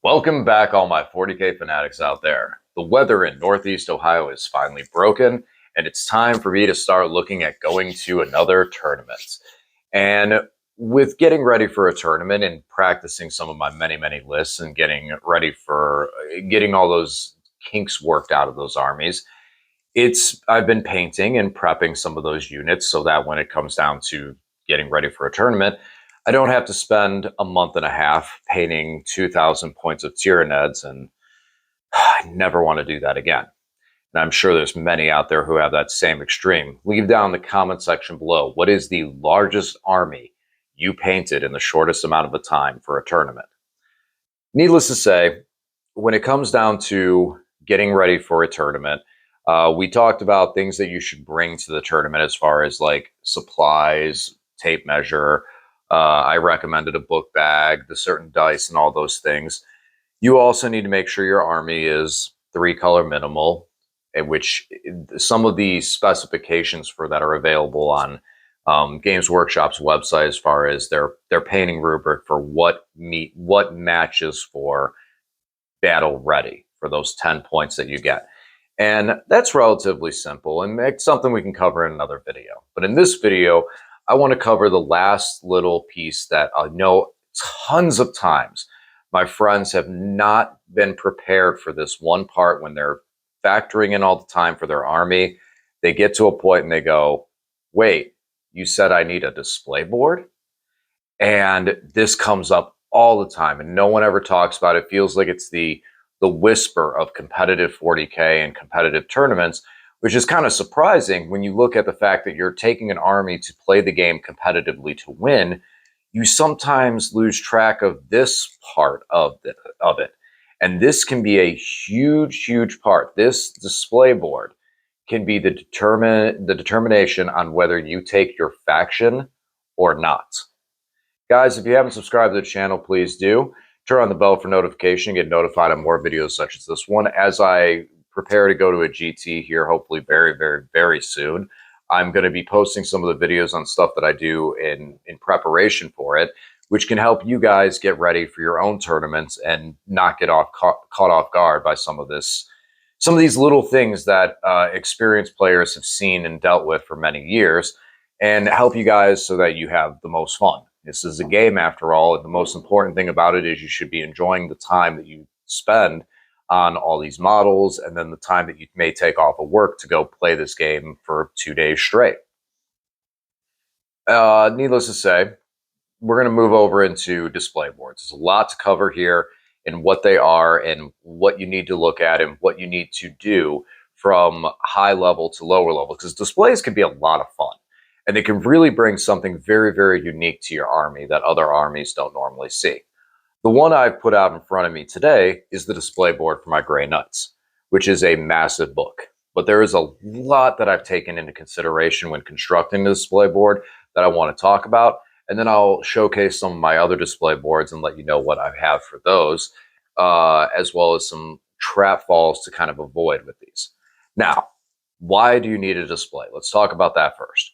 Welcome back, all my 40K fanatics out there. The weather in Northeast Ohio is finally broken, and it's time for me to start looking at going to another tournament. And with getting ready for a tournament and practicing some of my many lists and getting ready for getting all those kinks worked out of those armies, I've been painting and prepping some of those units so that when it comes down to getting ready for a tournament, I don't have to spend a month and a half painting 2,000 points of Tyranids, and I never want to do that again. And I'm sure there's many out there who have that same extreme. Leave down in the comment section below, what is the largest army you painted in the shortest amount of a time for a tournament? Needless to say, when it comes down to getting ready for a tournament, we talked about things that you should bring to the tournament as far as like supplies, tape measure. I recommended a book bag, the certain dice, and all those things. You also need to make sure your army is 3-color minimal, in which some of the specifications for that are available on Games Workshop's website as far as their painting rubric for what matches for battle ready for those 10 points that you get. And that's relatively simple, and it's something we can cover in another video. But in this video, I want to cover the last little piece that I know tons of times my friends have not been prepared for this one part when they're factoring in all the time for their army. They get to a point and they go, wait, you said I need a display board? And this comes up all the time, and no one ever talks about it. It feels like it's the whisper of competitive 40K and competitive tournaments, which is kind of surprising when you look at the fact that you're taking an army to play the game competitively to win. You sometimes lose track of this part of it. And this can be a huge part. This display board can be the determination on whether you take your faction or not. Guys, if you haven't subscribed to the channel, please do. Turn on the bell for notification, get notified on more videos such as this one. As I prepare to go to a GT here, hopefully very soon, I'm going to be posting some of the videos on stuff that I do in preparation for it, which can help you guys get ready for your own tournaments and not get caught off guard by some of these little things that experienced players have seen and dealt with for many years, and help you guys so that you have the most fun. This is a game after all, and the most important thing about it is you should be enjoying the time that you spend on all these models, and then the time that you may take off of work to go play this game for 2 days straight. Needless to say, we're going to move over into display boards. There's a lot to cover here and what they are and what you need to look at and what you need to do from high level to lower level, because displays can be a lot of fun. And it can really bring something very unique to your army that other armies don't normally see. The one I've put out in front of me today is the display board for my Grey Knights, which is a massive book. But there is a lot that I've taken into consideration when constructing the display board that I want to talk about. And then I'll showcase some of my other display boards and let you know what I have for those, as well as some trap falls to kind of avoid with these. Now, why do you need a display? Let's talk about that first.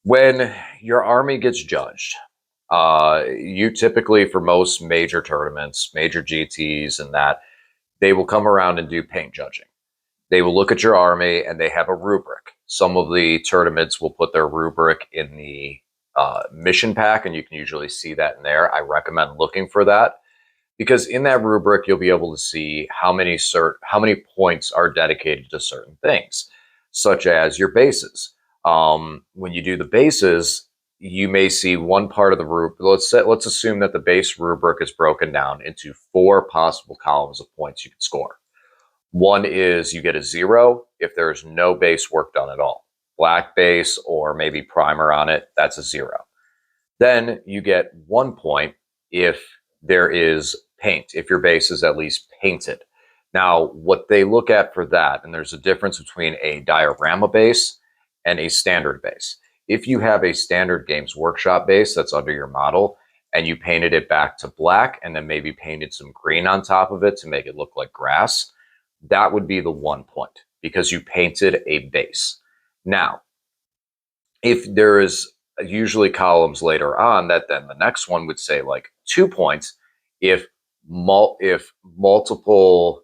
When your army gets judged, you typically, for most major tournaments, major GTs and that, they will come around and do paint judging. They will look at your army and they have a rubric. Some of the tournaments will put their rubric in the mission pack, and you can usually see that in there. I recommend looking for that, because in that rubric, you'll be able to see how many points are dedicated to certain things, such as your bases. When you do the bases, you may see one part of the rubric. Let's assume that the base rubric is broken down into 4 possible columns of points you can score. One is you get a 0 if there's no base work done at all. Black base or maybe primer on it, that's a 0. Then you get 1 point if there is paint, if your base is at least painted. Now, what they look at for that, and there's a difference between a diorama base and a standard base. If you have a standard Games Workshop base that's under your model and you painted it back to black and then maybe painted some green on top of it to make it look like grass, that would be the 1 point because you painted a base. Now, if there is usually columns later on that then the next one would say like 2 points if if multiple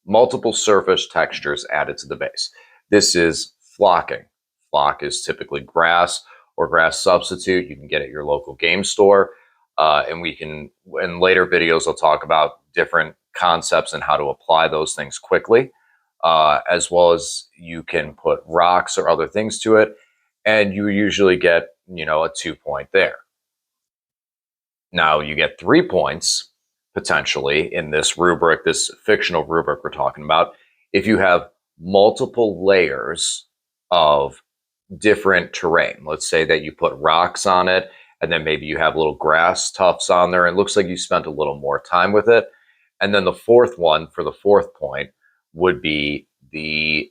multiple surface textures added to the base. This is flocking. Flock is typically grass or grass substitute. You can get at your local game store. And we can, in later videos, I'll talk about different concepts and how to apply those things quickly, as well as you can put rocks or other things to it. And you usually get, a 2-point there. Now you get 3 points potentially in this rubric, this fictional rubric we're talking about, if you have multiple layers of different terrain. Let's say that you put rocks on it, and then maybe you have little grass tufts on there, and it looks like you spent a little more time with it. And then the fourth one for the 4th point would be the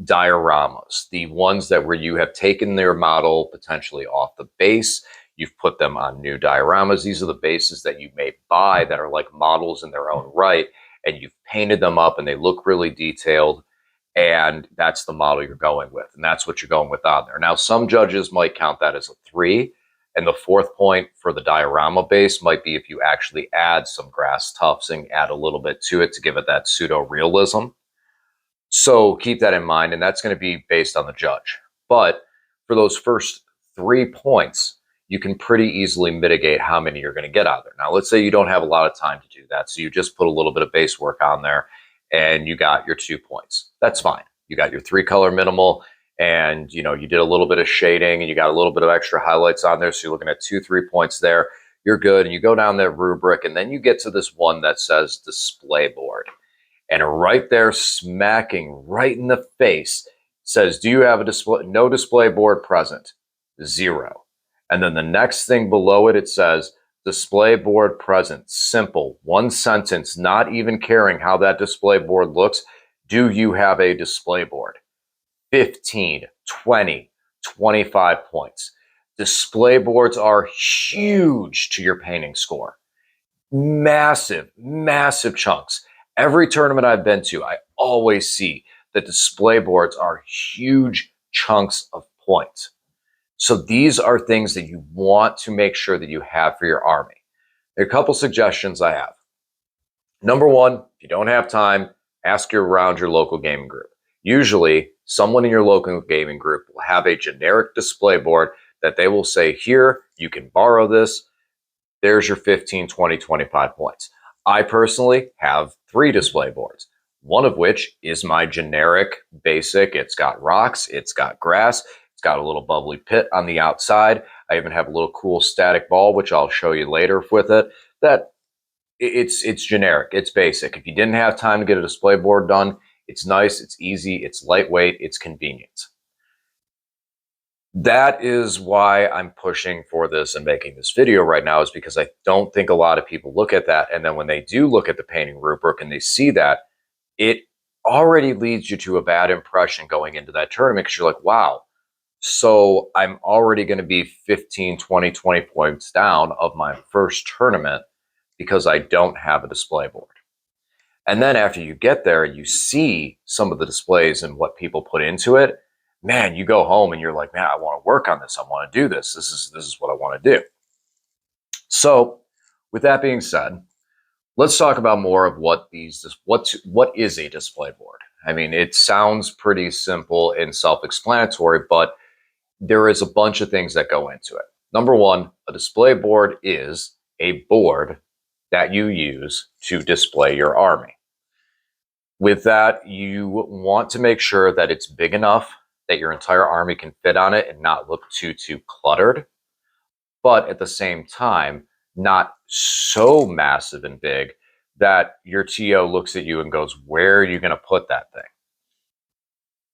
dioramas, the ones that where you have taken their model potentially off the base. You've put them on new dioramas. These are the bases that you may buy that are like models in their own right, and you've painted them up and they look really detailed, and that's the model you're going with, and that's what you're going with on there. Now, some judges might count that as a 3, and the 4th point for the diorama base might be if you actually add some grass tufts and add a little bit to it to give it that pseudo-realism. So keep that in mind, and that's going to be based on the judge. But for those first 3 points, you can pretty easily mitigate how many you're going to get out there. Now, let's say you don't have a lot of time to do that, so you just put a little bit of base work on there, and you got your 2 points. That's fine. You got your 3-color minimal, and you did a little bit of shading, and you got a little bit of extra highlights on there, so you're looking at 2-3 points there. You're good, and you go down that rubric, and then you get to this one that says display board. And right there, smacking right in the face, says, do you have a display? No display board present. 0. And then the next thing below it, it says, display board present. Simple. 1 sentence, not even caring how that display board looks. Do you have a display board? 15, 20, 25 points. Display boards are huge to your painting score. Massive, massive chunks. Every tournament I've been to, I always see that display boards are huge chunks of points. So these are things that you want to make sure that you have for your army. There are a couple suggestions I have. Number 1, if you don't have time, ask around your local gaming group. Usually, someone in your local gaming group will have a generic display board that they will say, here, you can borrow this. There's your 15, 20, 25 points. I personally have 3 display boards, one of which is my generic basic. It's got rocks, it's got grass, it's got a little bubbly pit on the outside. I even have a little cool static ball, which I'll show you later with it. That it's generic, it's basic. If you didn't have time to get a display board done, it's nice, it's easy, it's lightweight, it's convenient. That is why I'm pushing for this and making this video right now, is because I don't think a lot of people look at that. And then when they do look at the painting rubric and they see that, it already leads you to a bad impression going into that tournament, because you're like, wow, so I'm already going to be 15, 20, 20 points down of my first tournament because I don't have a display board. And then after you get there and you see some of the displays and what people put into it, man, you go home and you're like, man, I want to work on this. I want to do this. This is what I want to do. So with that being said, let's talk about more of what is a display board. I mean, it sounds pretty simple and self-explanatory, but there is a bunch of things that go into it. Number 1, a display board is a board that you use to display your army. With that, you want to make sure that it's big enough that your entire army can fit on it and not look too cluttered, but at the same time, not so massive and big that your TO looks at you and goes, where are you going to put that thing?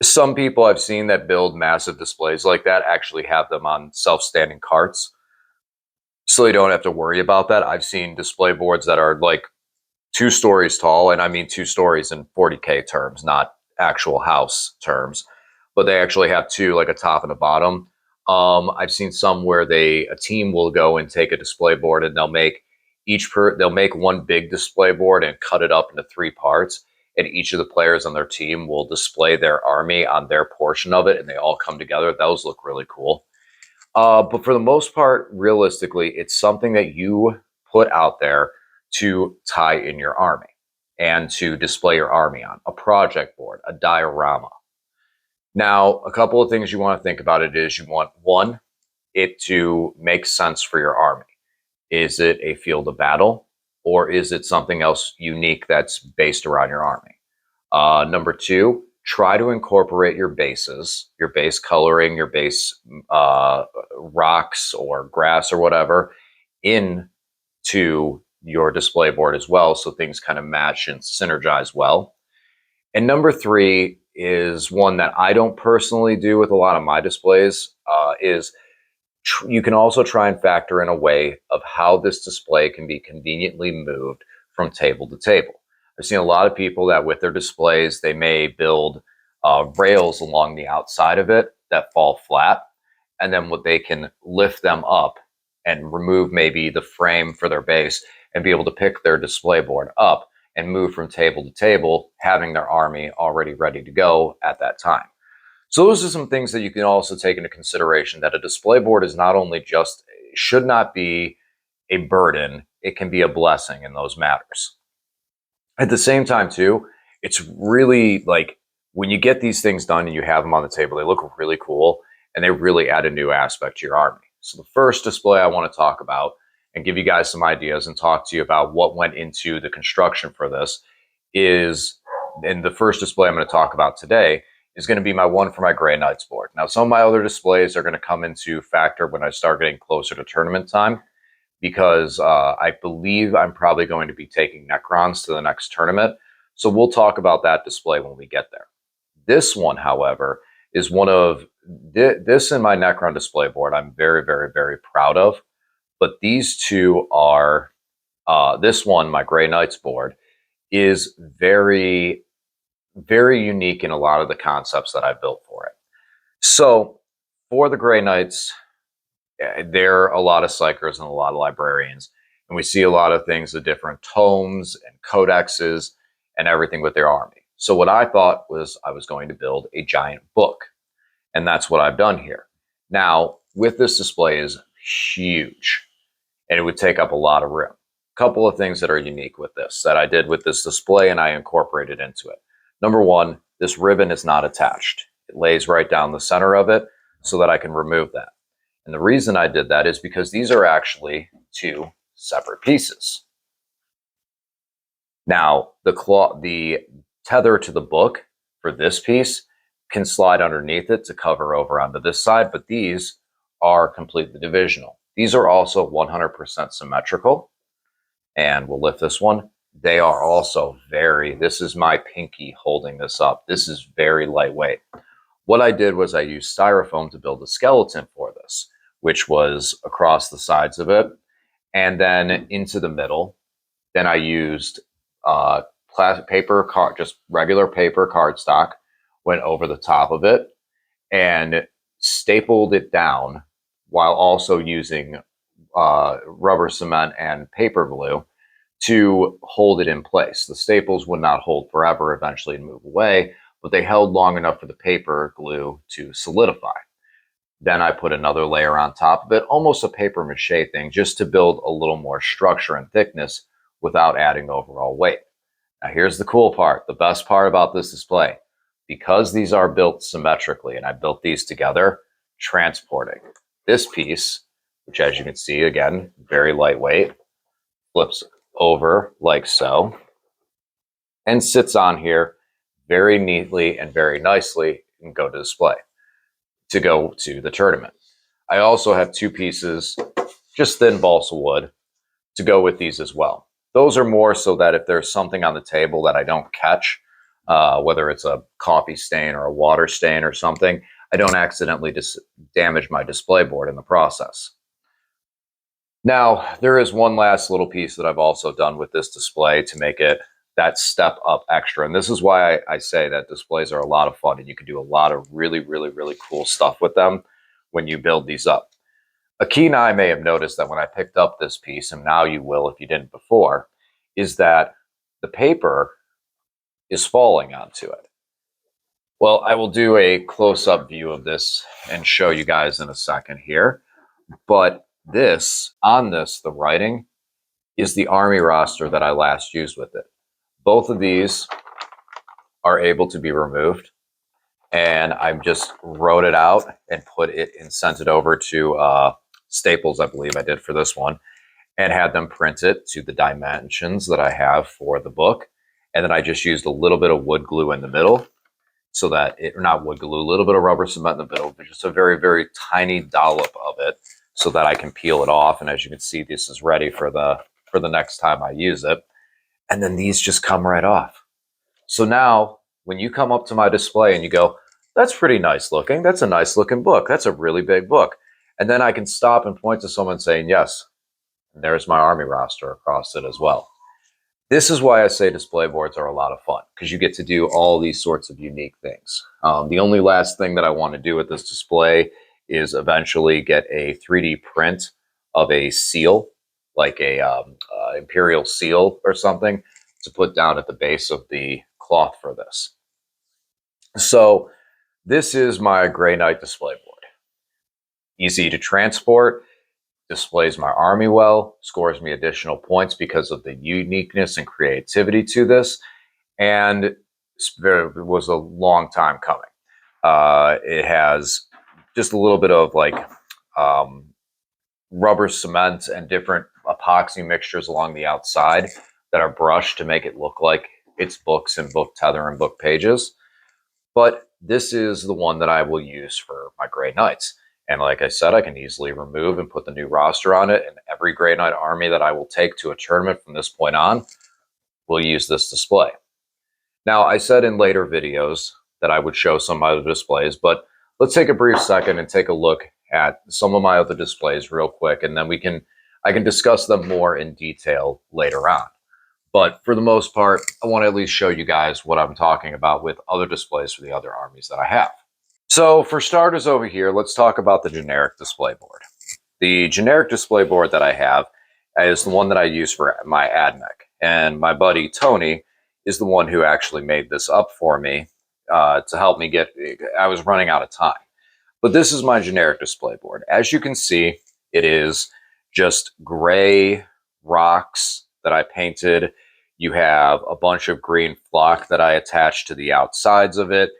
Some people I've seen that build massive displays like that actually have them on self-standing carts, so you don't have to worry about that. I've seen display boards that are like 2 stories tall, and I mean 2 stories in 40K terms, not actual house terms, but they actually have 2, like a top and a bottom. I've seen some where a team will go and take a display board and they'll make one big display board and cut it up into 3 parts, and each of the players on their team will display their army on their portion of it, and they all come together. Those look really cool. But for the most part, realistically, it's something that you put out there to tie in your army and to display your army on, a project board, a diorama. Now, a couple of things you want to think about it is you want, one, it to make sense for your army. Is it a field of battle, or is it something else unique that's based around your army? Number two, try to incorporate your bases, your base coloring, your base rocks or grass or whatever into your display board as well, so things kind of match and synergize well. And number three is one that I don't personally do with a lot of my displays, is you can also try and factor in a way of how this display can be conveniently moved from table to table. I've seen a lot of people that with their displays, they may build rails along the outside of it that fall flat, and then what they can lift them up and remove maybe the frame for their base and be able to pick their display board up and move from table to table, having their army already ready to go at that time. So those are some things that you can also take into consideration, that a display board is not only just, should not be a burden, it can be a blessing in those matters. At the same time too, it's really like when you get these things done and you have them on the table, they look really cool and they really add a new aspect to your army. So the first display I want to talk about and give you guys some ideas and talk to you about what went into the construction for this is, and the first display I'm going to talk about today is going to be my one for my Grey Knights board. Now, some of my other displays are going to come into factor when I start getting closer to tournament time, because I believe I'm probably going to be taking Necrons to the next tournament. So we'll talk about that display when we get there. This one, however, is one of this in my Necron display board I'm very, very, very proud of. But these two are, this one, my Grey Knights board, is very, very unique in a lot of the concepts that I built for it. So for the Grey Knights, there are a lot of psychers and a lot of librarians, and we see a lot of things, the different tomes and codexes and everything with their army. So what I thought was I was going to build a giant book, and that's what I've done here. Now, with this display is huge, and it would take up a lot of room. A couple of things that are unique with this that I did with this display and I incorporated into it. Number one, this ribbon is not attached. It lays right down the center of it so that I can remove that. And the reason I did that is because these are actually two separate pieces. Now, the tether to the book for this piece can slide underneath it to cover over onto this side, but these are completely divisional. These are also 100% symmetrical, and we'll lift this one. They are also this is my pinky holding this up. This is very lightweight. What I did was I used styrofoam to build a skeleton for this, which was across the sides of it and then into the middle. Then I used just regular paper cardstock, went over the top of it and stapled it down while also using rubber cement and paper glue to hold it in place. The staples would not hold forever, eventually move away, but they held long enough for the paper glue to solidify. Then I put another layer on top of it, almost a paper mache thing, just to build a little more structure and thickness without adding overall weight. Now here's the cool part, the best part about this display. Because these are built symmetrically, and I built these together, transporting this piece, which as you can see, again, very lightweight, flips over like so, and sits on here very neatly and very nicely and go to display to go to the tournament. I also have two pieces, just thin balsa wood, to go with these as well. Those are more so that if there's something on the table that I don't catch, whether it's a coffee stain or a water stain or something, I don't accidentally damage my display board in the process. Now, there is one last little piece that I've also done with this display to make it that step up extra. And this is why I say that displays are a lot of fun and you can do a lot of really, really, really cool stuff with them when you build these up. Aki and I may have noticed that when I picked up this piece, and now you will if you didn't before, is that the paper is falling onto it. Well, I will do a close-up view of this and show you guys in a second here. But the writing is the army roster that I last used with it. Both of these are able to be removed, and I just wrote it out and put it and sent it over to Staples, I believe I did for this one, and had them print it to the dimensions that I have for the book. And then I just used a little bit of wood glue in the middle, so that it, or not wood glue, a little bit of rubber cement in the middle, but just a very, very tiny dollop of it so that I can peel it off. And as you can see, this is ready for the next time I use it. And then these just come right off. So now when you come up to my display and you go, that's pretty nice looking. That's a nice looking book. That's a really big book. And then I can stop and point to someone saying, yes, and there's my army roster across it as well. This is why I say display boards are a lot of fun, because you get to do all these sorts of unique things. The only last thing that I want to do with this display is eventually get a 3D print of a seal, like a imperial seal or something, to put down at the base of the cloth for this. So this is my Grey Knight display board. Easy to transport, displays my army well, scores me additional points because of the uniqueness and creativity to this, and it was a long time coming. It has just a little bit of like rubber cement and different epoxy mixtures along the outside that are brushed to make it look like it's books and book tether and book pages. But this is the one that I will use for my Grey Knights. And like I said, I can easily remove and put the new roster on it. And every Grey Knight army that I will take to a tournament from this point on will use this display. Now, I said in later videos that I would show some other displays, but let's take a brief second and take a look at some of my other displays real quick, and then I can discuss them more in detail later on. But for the most part, I want to at least show you guys what I'm talking about with other displays for the other armies that I have. So for starters over here, let's talk about the generic display board. The generic display board that I have is the one that I use for my AdMech. And my buddy Tony is the one who actually made this up for me to help me I was running out of time. But this is my generic display board. As you can see, it is just gray rocks that I painted. You have a bunch of green flock that I attached to the outsides of it.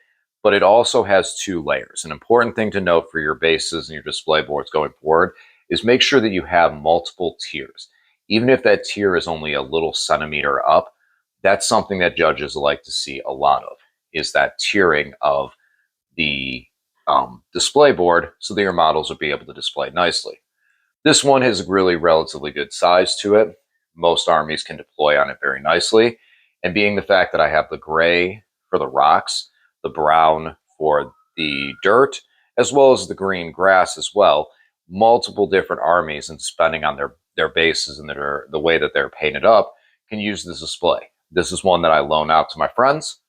But it also has 2 layers. An important thing to note for your bases and your display boards going forward is make sure that you have multiple tiers. Even if that tier is only a little centimeter up, that's something that judges like to see a lot of, is that tiering of the display board so that your models will be able to display nicely. This one has a really relatively good size to it. Most armies can deploy on it very nicely. And being the fact that I have the gray for the rocks, the brown for the dirt, as well as the green grass as well, multiple different armies, and depending on their bases and the way that they're painted up, can use this display. This is one that I loan out to my friends.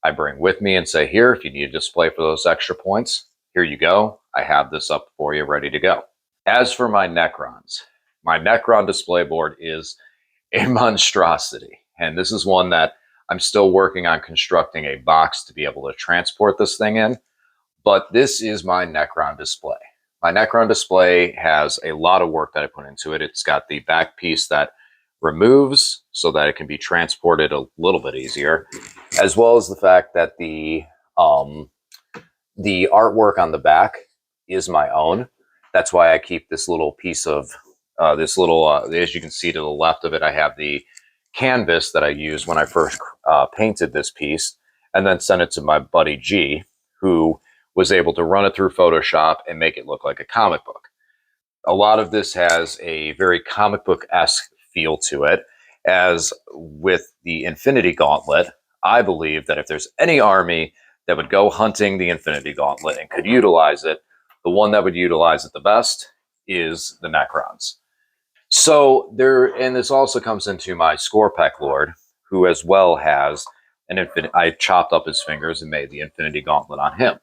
I bring with me and say, here, if you need a display for those extra points, here you go. I have this up for you, ready to go. As for my Necron display board is a monstrosity. And this is one that I'm still working on constructing a box to be able to transport this thing in. But this is my Necron display. My Necron display has a lot of work that I put into it. It's got the back piece that removes so that it can be transported a little bit easier, as well as the fact that the artwork on the back is my own. That's why I keep this little piece of as you can see to the left of it, I have the canvas that I used when I first painted this piece, and then sent it to my buddy G, who was able to run it through Photoshop and make it look like a comic book. A lot of this has a very comic book-esque feel to it. As with the Infinity Gauntlet, I believe that if there's any army that would go hunting the Infinity Gauntlet and could utilize it, the one that would utilize it the best is the Necrons. So and this also comes into my Skorpekh Lord, who as well has I chopped up his fingers and made the Infinity Gauntlet on him.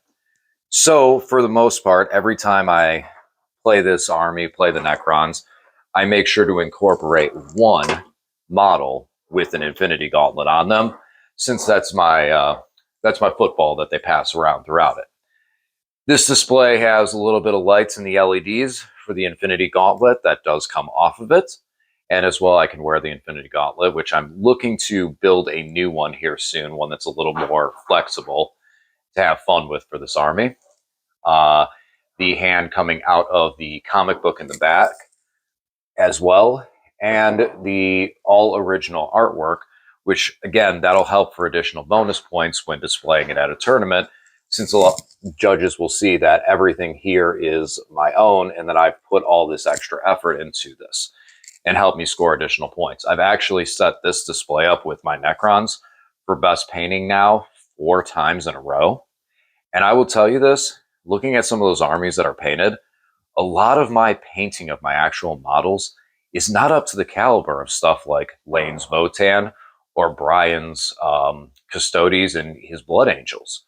So for the most part, every time I play this army, play the Necrons, I make sure to incorporate one model with an Infinity Gauntlet on them, since that's my football that they pass around throughout it. This display has a little bit of lights in the LEDs for the Infinity Gauntlet that does come off of it. And as well, I can wear the Infinity Gauntlet, which I'm looking to build a new one here soon, one that's a little more flexible to have fun with for this army. The hand coming out of the comic book in the back as well, and the all original artwork, which again, that'll help for additional bonus points when displaying it at a tournament, since a lot of judges will see that everything here is my own and that I've put all this extra effort into this and help me score additional points. I've actually set this display up with my Necrons for best painting now 4 times in a row. And I will tell you this, looking at some of those armies that are painted, a lot of my painting of my actual models is not up to the caliber of stuff like Lane's Votann or Brian's Custodes and his Blood Angels.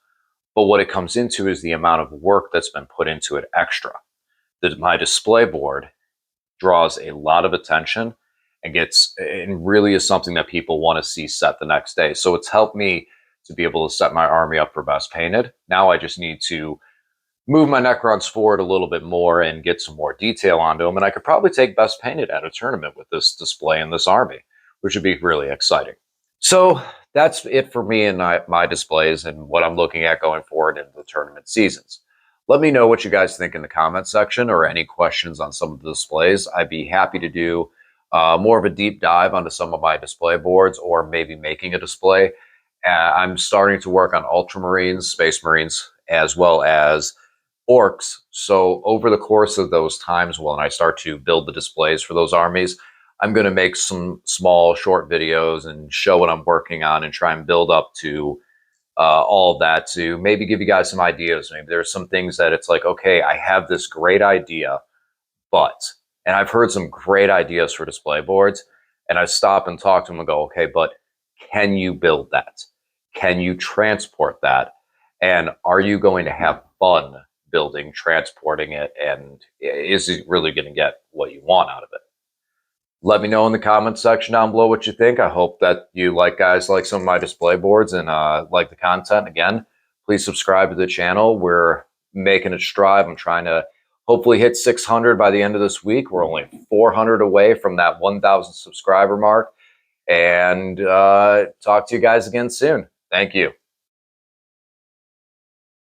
But what it comes into is the amount of work that's been put into it extra. My display board draws a lot of attention and really is something that people want to see set the next day. So it's helped me to be able to set my army up for best painted. Now I just need to move my Necrons forward a little bit more and get some more detail onto them. And I could probably take best painted at a tournament with this display and this army, which would be really exciting. So that's it for me and my displays and what I'm looking at going forward into the tournament seasons. Let me know what you guys think in the comment section or any questions on some of the displays. I'd be happy to do more of a deep dive onto some of my display boards or maybe making a display. I'm starting to work on Ultramarines, Space Marines, as well as Orcs. So over the course of those times when I start to build the displays for those armies, I'm going to make some small short videos and show what I'm working on and try and build up to all of that to maybe give you guys some ideas. Maybe there's some things that it's like, okay, I have this great idea, and I've heard some great ideas for display boards, and I stop and talk to them and go, okay, but can you build that? Can you transport that? And are you going to have fun building, transporting it? And is it really going to get what you want out of it? Let me know in the comments section down below what you think. I hope that you like some of my display boards and like the content. Again, please subscribe to the channel. We're making it strive. I'm trying to hopefully hit 600 by the end of this week. We're only 400 away from that 1,000 subscriber mark. And talk to you guys again soon. Thank you.